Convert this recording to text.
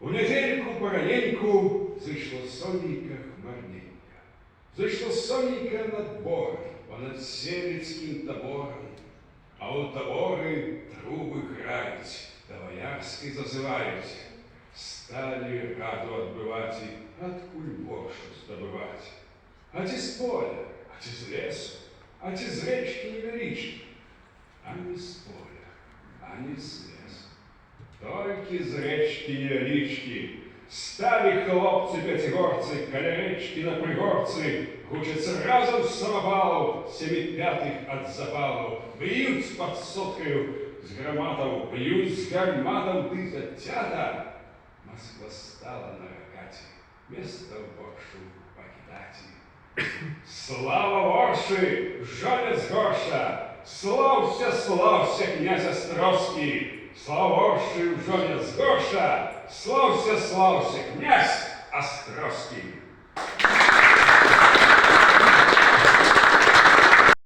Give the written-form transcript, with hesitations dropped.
У недельку пораненьку зайшло сонненько хмарненько. Зайшло сонненько над бором, понад селецким табором. А у таборы трубы грають, да боярський зазивають. Стали раду отбывать и от кульбошу здобывать. А те с поля, а те с лесу, а те с речки невелички. А не с поля, а не с лесу. Только з речки невелички. Стали хлопцы пятигорцы, коля речки на пригорцы, гучатся разом с самопалов, 7/5 от запалов, бьют под соткою с громатов, бьют с гарматов, ты затята. Москва стала на ракате, место Воршу покидать. Слава Ворши, жонец Горша! Славься, славься, князь Островский! Слава Ворши, жонец Горша! Славься, славься, князь Островский!